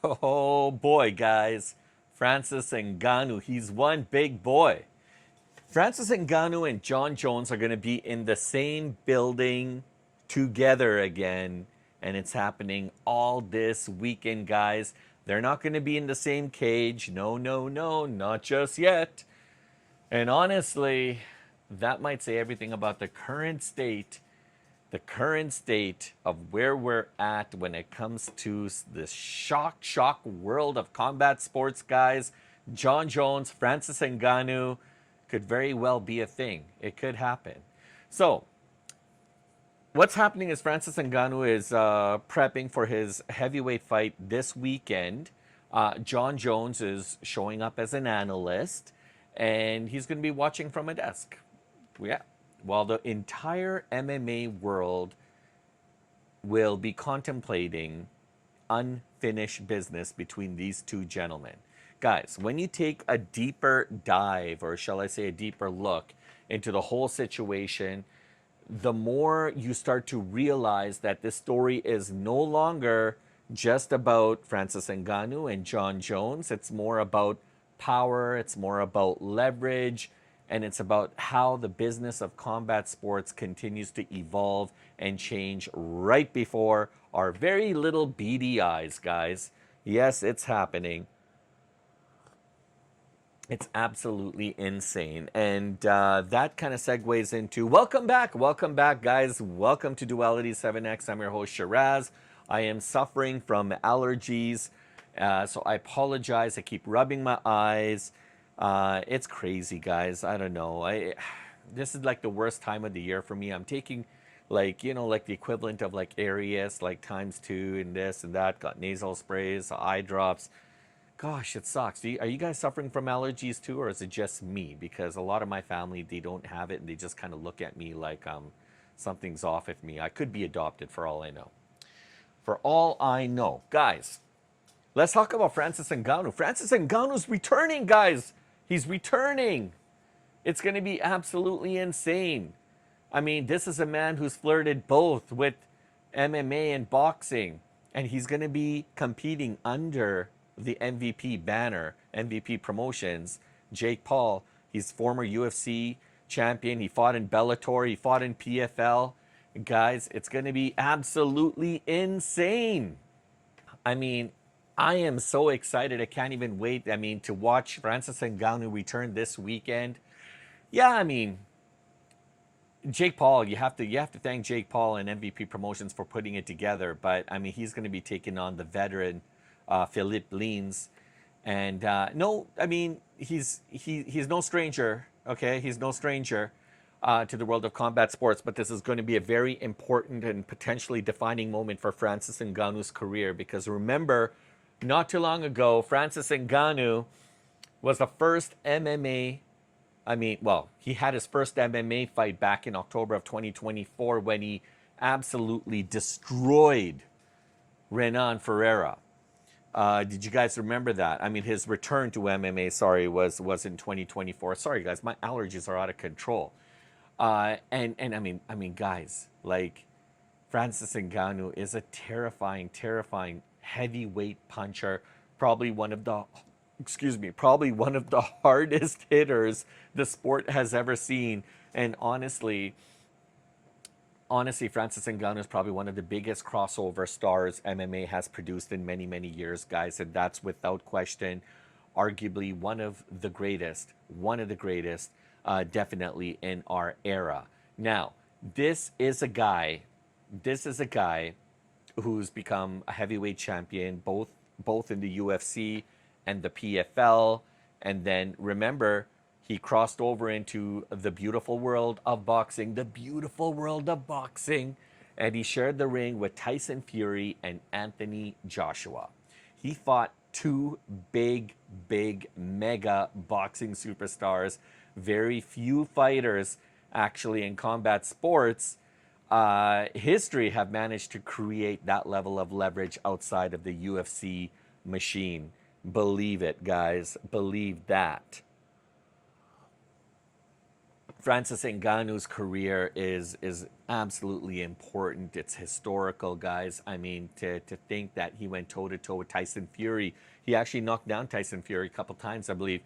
Oh boy, guys. Francis Ngannou, he's one big boy. Francis Ngannou and Jon Jones are going to be in the same building together again, and it's happening all this weekend, guys. They're not going to be in the same cage. No, no, no, not just yet. And honestly, that might say everything about the current state of where we're at when it comes to this shock world of combat sports, guys. Jon Jones, Francis Ngannou could very well be a thing. It could happen. So, what's happening is Francis Ngannou is prepping for his heavyweight fight this weekend. Jon Jones is showing up as an analyst, and he's going to be watching from a desk. Yeah. While the entire MMA world will be contemplating unfinished business between these two gentlemen. Guys, when you take a deeper dive, or shall I say a deeper look into the whole situation, the more you start to realize that this story is no longer just about Francis Ngannou and Jon Jones. It's more about power, it's more about leverage, and it's about how the business of combat sports continues to evolve and change right before our very little beady eyes, guys. Yes, it's happening. It's absolutely insane. And that kind of segues into welcome back, guys. Welcome to Duality 7X. I'm your host, Shiraz. I am suffering from allergies, so I apologize. I keep rubbing my eyes. It's crazy, guys. I don't know. This is like the worst time of the year for me. I'm taking like the equivalent of like Arius, like times two and this and that. Got nasal sprays, eye drops. Gosh, it sucks. Are you guys suffering from allergies too, or is it just me? Because a lot of my family, they don't have it, and they just kind of look at me like something's off with me. I could be adopted for all I know. For all I know. Guys, let's talk about Francis Ngannou. Francis Ngannou's returning, guys. He's returning. It's going to be absolutely insane. I mean, this is a man who's flirted both with MMA and boxing, and he's going to be competing under the MVP banner, MVP Promotions. Jake Paul, he's former UFC champion. He fought in Bellator. He fought in PFL. Guys, it's going to be absolutely insane. I mean, I am so excited. I can't even wait. I mean, to watch Francis Ngannou return this weekend. Yeah, I mean, Jake Paul, you have to thank Jake Paul and MVP Promotions for putting it together. But I mean, he's going to be taking on the veteran Philipe Lins, and no, I mean he's no stranger. Okay, he's no stranger to the world of combat sports. But this is going to be a very important and potentially defining moment for Francis Ngannou's career, because remember, not too long ago, Francis Ngannou was the first MMA. Well, he had his first MMA fight back in October of 2024 when he absolutely destroyed Renan Ferreira. Did you guys remember that? I mean, his return to MMA, sorry, was in 2024. Sorry, guys, my allergies are out of control. And I mean, guys, like Francis Ngannou is a terrifying, terrifying heavyweight puncher. Probably one of the, excuse me, probably one of the hardest hitters the sport has ever seen. And honestly, Francis Ngannou is probably one of the biggest crossover stars MMA has produced in many, many years, guys. And that's without question, arguably one of the greatest, definitely in our era. Now, this is a guy who's become a heavyweight champion, both in the UFC and the PFL. And then remember, he crossed over into the beautiful world of boxing, and he shared the ring with Tyson Fury and Anthony Joshua. He fought two big, big, mega boxing superstars. Very few fighters, actually, in combat sports history have managed to create that level of leverage outside of the UFC machine. Believe it, guys. Believe that. Francis Ngannou's career is absolutely important. It's historical, guys. I mean, to think that he went toe to toe with Tyson Fury. He actually knocked down Tyson Fury a couple times, I believe,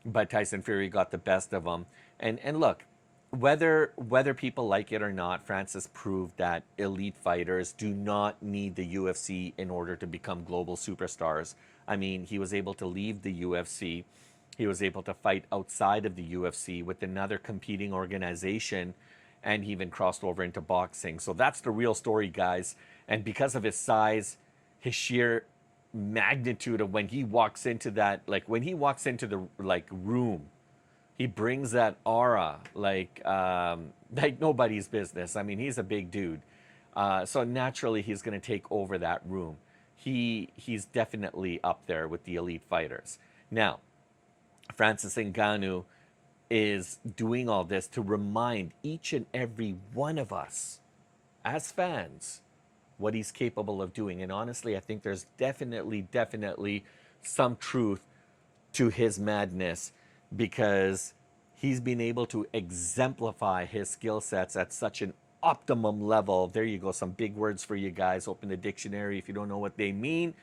but Tyson Fury got the best of him. And look, whether people like it or not, Francis proved that elite fighters do not need the UFC in order to become global superstars. I mean, he was able to leave the UFC. He was able to fight outside of the UFC with another competing organization, and he even crossed over into boxing. So that's the real story, guys. And because of his size, his sheer magnitude of when he walks into that, like when he walks into the like room, he brings that aura like nobody's business. I mean, he's a big dude, so naturally he's going to take over that room. He's definitely up there with the elite fighters. Now, Francis Ngannou is doing all this to remind each and every one of us as fans what he's capable of doing. And honestly, I think there's definitely some truth to his madness because he's been able to exemplify his skill sets at such an optimum level. There you go, some big words for you guys. Open the dictionary if you don't know what they mean.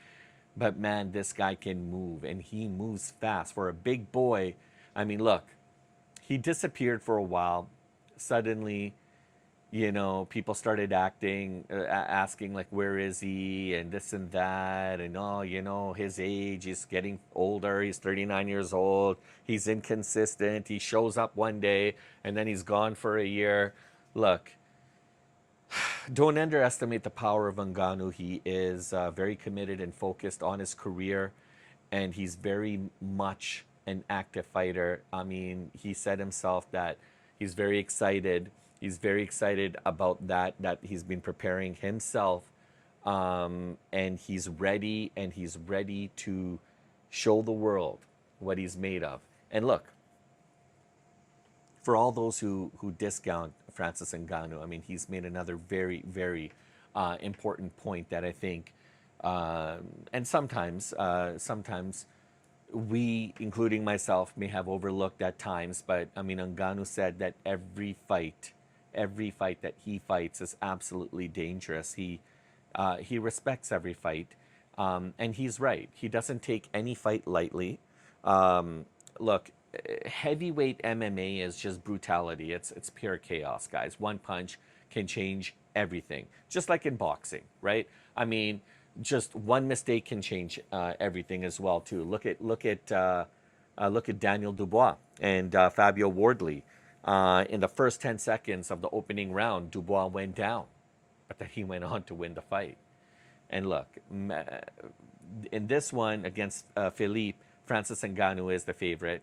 But man, this guy can move, and he moves fast. For a big boy, I mean, look, he disappeared for a while. Suddenly, people started asking like, where is he, and this and that, and oh, his age, he's getting older, he's 39 years old, he's inconsistent, he shows up one day, and then he's gone for a year. Look, don't underestimate the power of Ngannou. He is very committed and focused on his career, and he's very much an active fighter. I mean, he said himself that he's very excited. He's very excited about that he's been preparing himself, and he's ready to show the world what he's made of. And look, for all those who discount Francis Ngannou, I mean, he's made another very important point that I think, and sometimes we, including myself, may have overlooked at times. But I mean, Ngannou said that every fight that he fights is absolutely dangerous. He respects every fight, and he's right. He doesn't take any fight lightly. Look, heavyweight MMA is just brutality. It's pure chaos, guys. One punch can change everything, just like in boxing, right? I mean, just one mistake can change everything as well too. Look at Daniel Dubois and Fabio Wardley. In the first 10 seconds of the opening round, Dubois went down, but then he went on to win the fight. And look, in this one against Philippe, Francis Ngannou is the favorite,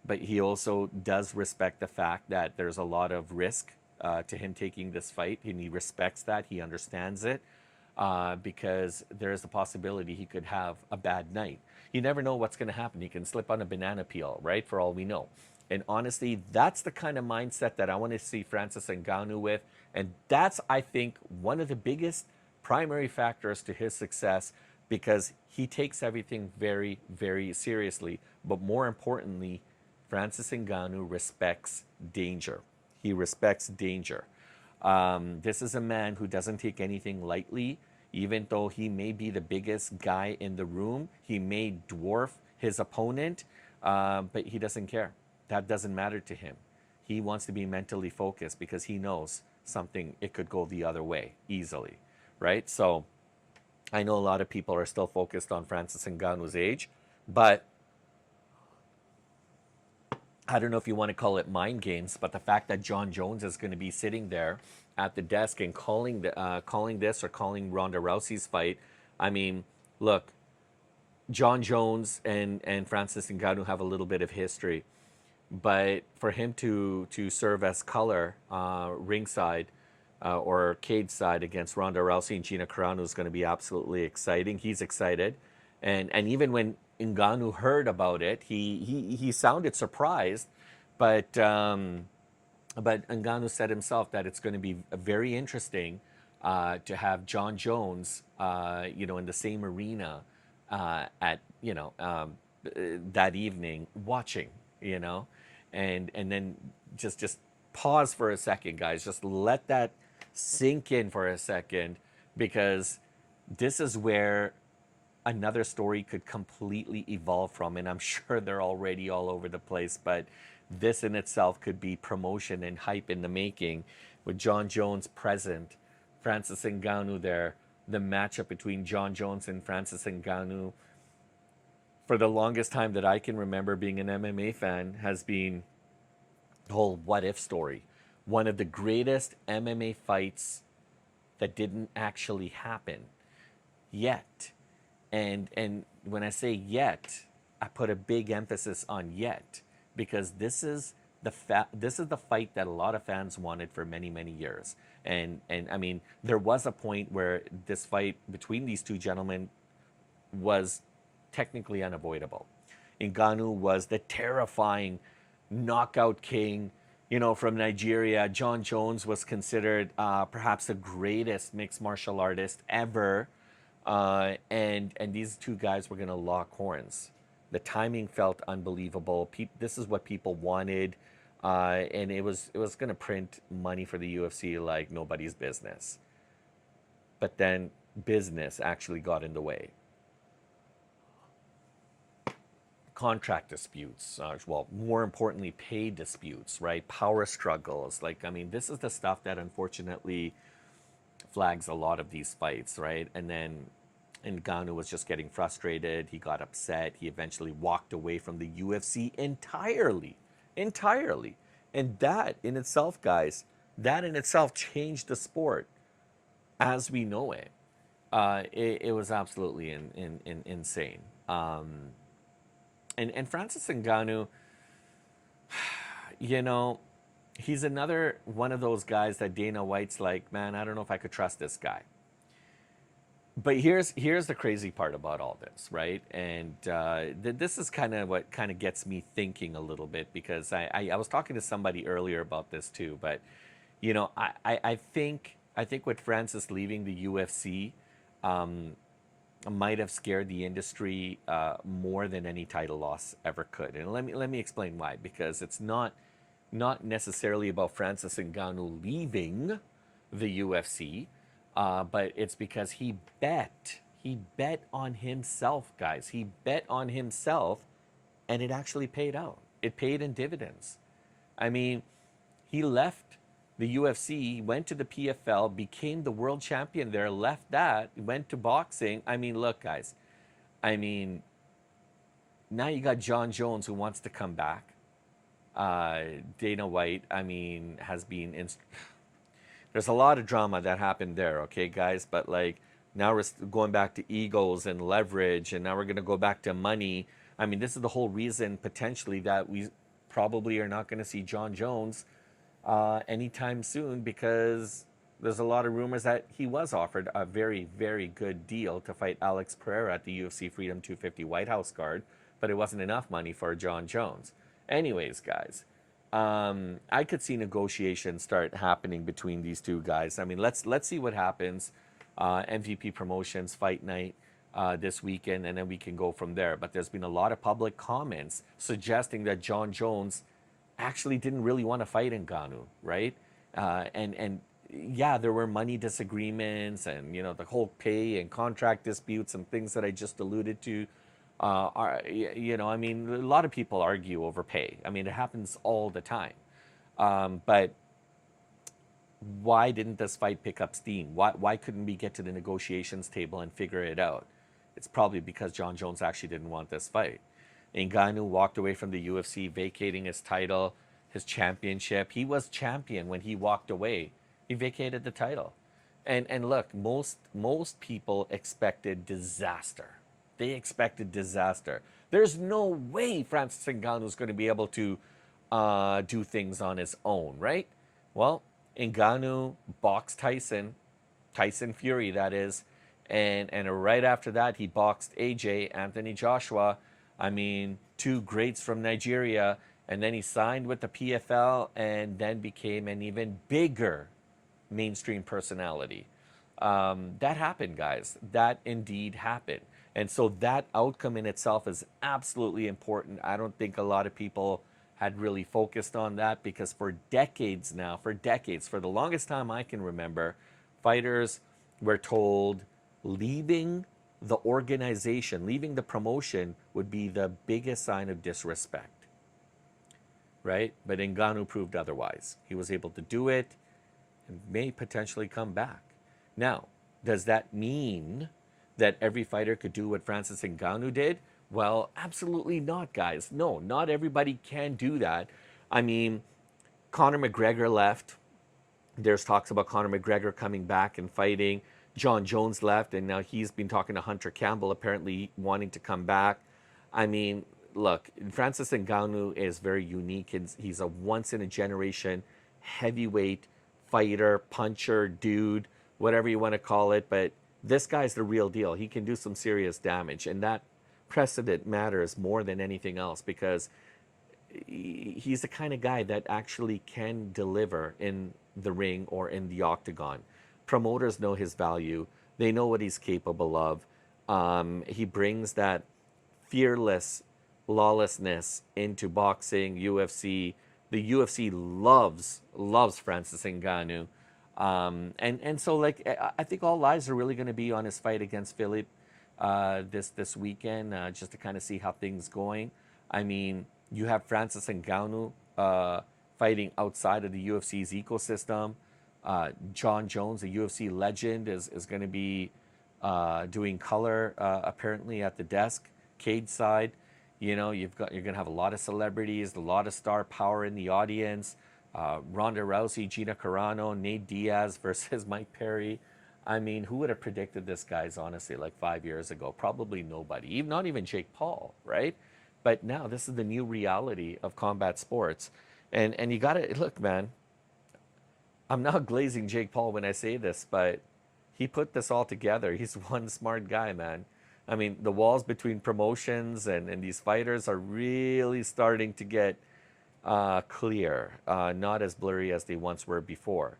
but he also does respect the fact that there's a lot of risk to him taking this fight, and he respects that. He understands it because there is a possibility he could have a bad night. You never know what's going to happen. He can slip on a banana peel, right? For all we know. And honestly, that's the kind of mindset that I want to see Francis Ngannou with. And that's, I think, one of the biggest primary factors to his success because he takes everything very seriously. But more importantly, Francis Ngannou respects danger. He respects danger. This is a man who doesn't take anything lightly. Even though he may be the biggest guy in the room, he may dwarf his opponent, but he doesn't care. That doesn't matter to him. He wants to be mentally focused because he knows it could go the other way easily, right? So I know a lot of people are still focused on Francis Ngannou's age, but I don't know if you want to call it mind games, but the fact that Jon Jones is going to be sitting there at the desk and calling this or calling Ronda Rousey's fight, I mean, look, Jon Jones and Francis Ngannou have a little bit of history. But for him to serve as color ringside or cage side against Ronda Rousey and Gina Carano is going to be absolutely exciting. He's excited, and even when Ngannou heard about it, he sounded surprised, but Ngannou said himself that it's going to be very interesting to have Jon Jones, in the same arena at that evening watching, and then just pause for a second, guys. Just let that sink in for a second, because this is where another story could completely evolve from. And I'm sure they're already all over the place, but this in itself could be promotion and hype in the making, with Jon Jones present, Francis Ngannou there. The matchup between Jon Jones and Francis Ngannou, for the longest time that I can remember being an MMA fan, has been the whole what if story. One of the greatest MMA fights that didn't actually happen yet. And when I say yet, I put a big emphasis on yet, because this is the fight that a lot of fans wanted for many years. And I mean, there was a point where this fight between these two gentlemen was technically unavoidable. Ngannou was the terrifying knockout king, from Nigeria. Jon Jones was considered perhaps the greatest mixed martial artist ever, and these two guys were going to lock horns. The timing felt unbelievable. This is what people wanted, and it was going to print money for the UFC like nobody's business. But then business actually got in the way. Contract disputes, well, more importantly, pay disputes, right? Power struggles. Like, I mean, this is the stuff that unfortunately flags a lot of these fights, right? And then Ngannou was just getting frustrated. He got upset. He eventually walked away from the UFC entirely, entirely. And that in itself, guys, that in itself changed the sport as we know it. It was absolutely insane. And Francis Ngannou, you know, he's another one of those guys that Dana White's like, man, I don't know if I could trust this guy. But here's the crazy part about all this, right? And this is kind of what kind of gets me thinking a little bit, because I was talking to somebody earlier about this too. But I think with Francis leaving the UFC, might have scared the industry more than any title loss ever could. And let me explain why. Because it's not necessarily about Francis Ngannou leaving the UFC, but it's because he bet on himself, guys. He bet on himself, and it actually paid out. It paid in dividends. I mean, he left the UFC, went to the PFL, became the world champion there, left that, went to boxing. I mean, look, guys. I mean, now you got Jon Jones who wants to come back. Dana White, I mean, has been in. There's a lot of drama that happened there, okay, guys? But like, now we're going back to egos and leverage, and now we're going to go back to money. I mean, this is the whole reason potentially that we probably are not going to see Jon Jones anytime soon, because there's a lot of rumors that he was offered a very good deal to fight Alex Pereira at the UFC Freedom 250 White House card, but it wasn't enough money for Jon Jones. Anyways, guys, I could see negotiations start happening between these two guys. I mean, let's see what happens. MVP Promotions Fight Night this weekend, and then we can go from there. But there's been a lot of public comments suggesting that Jon Jones actually didn't really want to fight Ngannou, right? And yeah, there were money disagreements, and the whole pay and contract disputes and things that I just alluded to. I mean, a lot of people argue over pay. I mean, it happens all the time. But why didn't this fight pick up steam? Why couldn't we get to the negotiations table and figure it out? It's probably because Jon Jones actually didn't want this fight. Ngannou walked away from the UFC, vacating his title, his championship. He was champion when he walked away. He vacated the title. And look, most people expected disaster. They expected disaster. There's no way Francis Ngannou is going to be able to do things on his own, right? Well, Ngannou boxed Tyson Fury, that is, and right after that he boxed AJ, Anthony Joshua. I mean, two greats from Nigeria, and then he signed with the PFL and then became an even bigger mainstream personality. That happened, guys. That indeed happened. And so that outcome in itself is absolutely important. I don't think a lot of people had really focused on that because for decades now, for decades, for the longest time I can remember, fighters were told leaving the organization, leaving the promotion would be the biggest sign of disrespect, right? But Ngannou proved otherwise. He was able to do it and may potentially come back. Now, does that mean that every fighter could do what Francis Ngannou did? Well, absolutely not, guys. No, not everybody can do that. I mean, Conor McGregor left. There's talks about Conor McGregor coming back and fighting. Jon Jones left, and now he's been talking to Hunter Campbell, apparently wanting to come back. I mean, look, Francis Ngannou is very unique. He's a once-in-a-generation heavyweight fighter, puncher, dude, whatever you want to call it. But this guy's the real deal. He can do some serious damage, and that precedent matters more than anything else because he's the kind of guy that actually can deliver in the ring or in the octagon. Promoters know his value. They know what he's capable of. He brings that fearless lawlessness into boxing, UFC. The UFC loves Francis Ngannou. And so like I think all eyes are really going to be on his fight against Philipe this weekend, just to kind of see how things going. I mean, you have Francis Ngannou fighting outside of the UFC's ecosystem. Jon Jones, a UFC legend, is going to be doing color apparently at the desk, cage side. You know, you're going to have a lot of celebrities, a lot of star power in the audience. Ronda Rousey, Gina Carano, Nate Diaz versus Mike Perry. I mean, who would have predicted this, guys, honestly, like 5 years ago? Probably nobody, even not even Jake Paul, right? But now this is the new reality of combat sports. And you got to look, man, I'm not glazing Jake Paul when I say this, but he put this all together. He's one smart guy, man. I mean, the walls between promotions and these fighters are really starting to get clear, not as blurry as they once were before.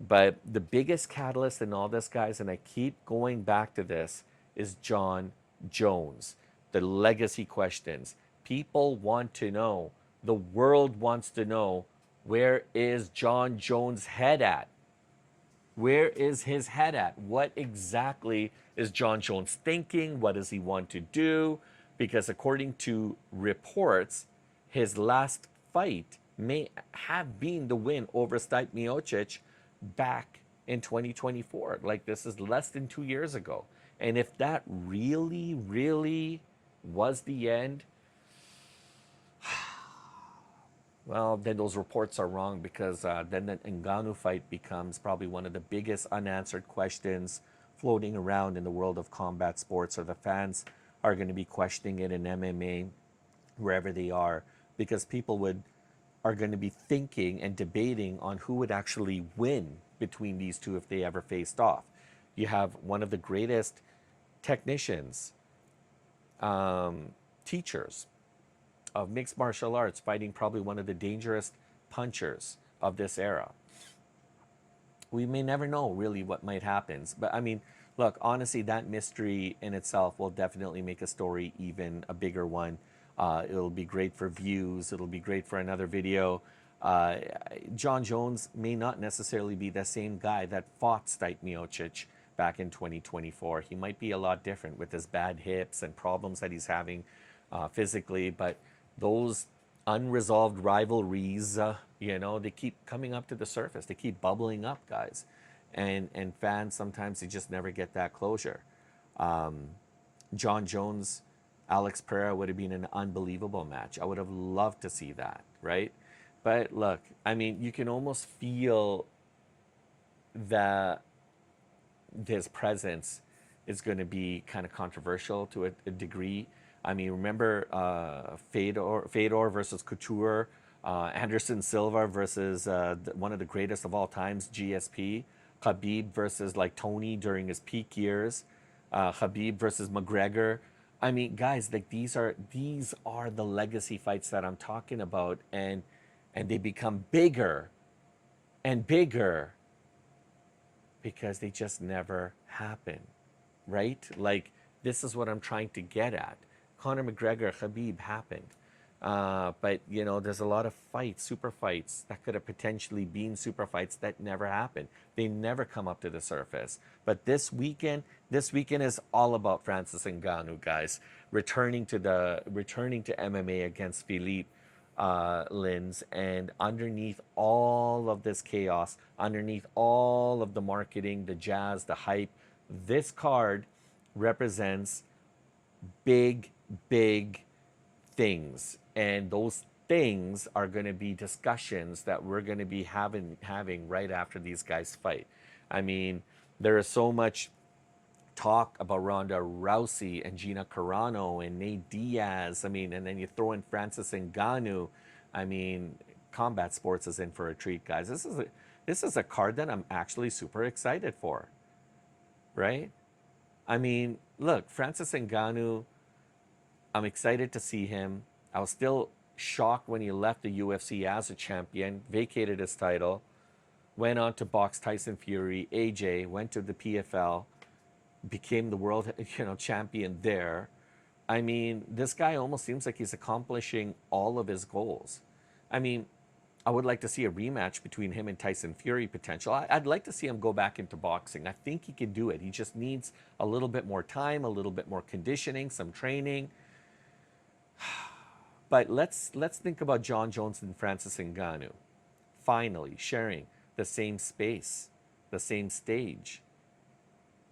But the biggest catalyst in all this, guys, and I keep going back to this, is Jon Jones. The legacy questions. People want to know, the world wants to know, where is Jon Jones' head at? Where is his head at? What exactly is Jon Jones thinking? What does he want to do? Because according to reports, his last fight may have been the win over Stipe Miocic back in 2024. Like, this is less than 2 years ago. And if that really, really was the end, well, then those reports are wrong because then the Ngannou fight becomes probably one of the biggest unanswered questions floating around in the world of combat sports, or the fans are going to be questioning it in MMA, wherever they are, because people are going to be thinking and debating on who would actually win between these two if they ever faced off. You have one of the greatest technicians, teachers of mixed martial arts fighting probably one of the dangerous punchers of this era. We may never know really what might happen. But I mean, look, honestly, that mystery in itself will definitely make a story even a bigger one. It'll be great for views. It'll be great for another video. Jon Jones may not necessarily be the same guy that fought Stipe Miocic back in 2024. He might be a lot different with his bad hips and problems that he's having physically, but those unresolved rivalries, they keep coming up to the surface. They keep bubbling up, guys. And fans, sometimes they just never get that closure. Jon Jones, Alex Pereira would have been an unbelievable match. I would have loved to see that, right? But look, I mean, you can almost feel that his presence is going to be kind of controversial to a degree. I mean, remember Fedor versus Couture, Anderson Silva versus one of the greatest of all times, GSP, Khabib versus like Tony during his peak years, Khabib versus McGregor. I mean, guys, like these are the legacy fights that I'm talking about, and they become bigger and bigger because they just never happen, right? Like, this is what I'm trying to get at. Conor McGregor, Khabib happened. But you know, there's a lot of fights, super fights that could have potentially been super fights that never happened. They never come up to the surface. But this weekend is all about Francis Ngannou, guys, returning to MMA against Philipe Lins, and underneath all of this chaos, underneath all of the marketing, the jazz, the hype, this card represents big, big things, and those things are going to be discussions that we're going to be having right after these guys fight. I mean, there is so much talk about Ronda Rousey and Gina Carano and Nate Diaz. I mean, and then you throw in Francis Ngannou. I mean, combat sports is in for a treat, guys. This is a card that I'm actually super excited for, right? I mean, look, Francis Ngannou, I'm excited to see him. I was still shocked when he left the UFC as a champion, vacated his title, went on to box Tyson Fury, AJ, went to the PFL, became the world champion there. I mean, this guy almost seems like he's accomplishing all of his goals. I mean, I would like to see a rematch between him and Tyson Fury potential. I'd like to see him go back into boxing. I think he can do it. He just needs a little bit more time, a little bit more conditioning, some training. But let's think about Jon Jones and Francis Ngannou finally sharing the same space, the same stage,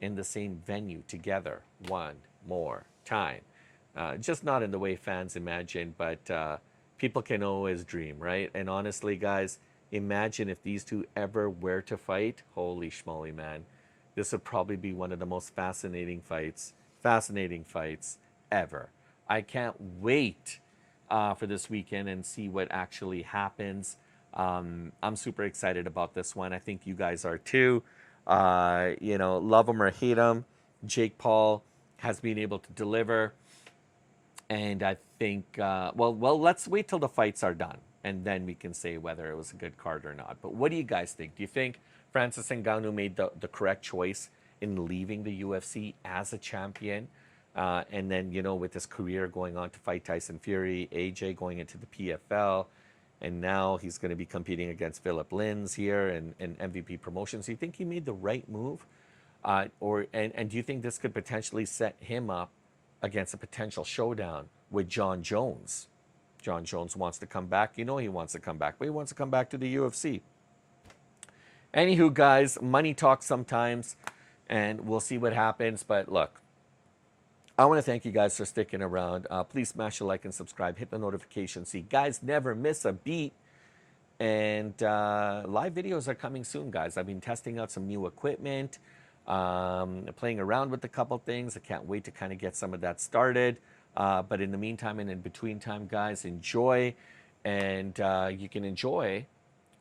in the same venue together one more time. Just not in the way fans imagine, but people can always dream, right? And honestly, guys, imagine if these two ever were to fight. Holy schmoly, man. This would probably be one of the most fascinating fights ever. I can't wait for this weekend and see what actually happens. I'm super excited about this one. I think you guys are too. Love him or hate him, Jake Paul has been able to deliver. And I think, let's wait till the fights are done, and then we can say whether it was a good card or not. But what do you guys think? Do you think Francis Ngannou made the correct choice in leaving the UFC as a champion? And then, with his career going on to fight Tyson Fury, AJ going into the PFL, and now he's going to be competing against Philipe Lins here in MVP Promotions. Do you think he made the right move? And do you think this could potentially set him up against a potential showdown with Jon Jones? Jon Jones wants to come back. He wants to come back, but he wants to come back to the UFC. Anywho, guys, money talks sometimes, and we'll see what happens. But look, I want to thank you guys for sticking around. Please smash a like and subscribe. Hit the notification. See, guys, never miss a beat. And live videos are coming soon, guys. I've been testing out some new equipment, playing around with a couple things. I can't wait to kind of get some of that started. But in the meantime and in between time, guys, enjoy. And you can enjoy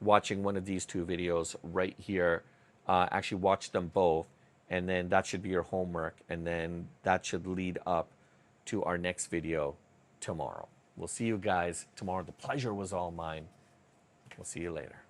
watching one of these two videos right here. Actually, watch them both. And then that should be your homework. And then that should lead up to our next video tomorrow. We'll see you guys tomorrow. The pleasure was all mine. We'll see you later.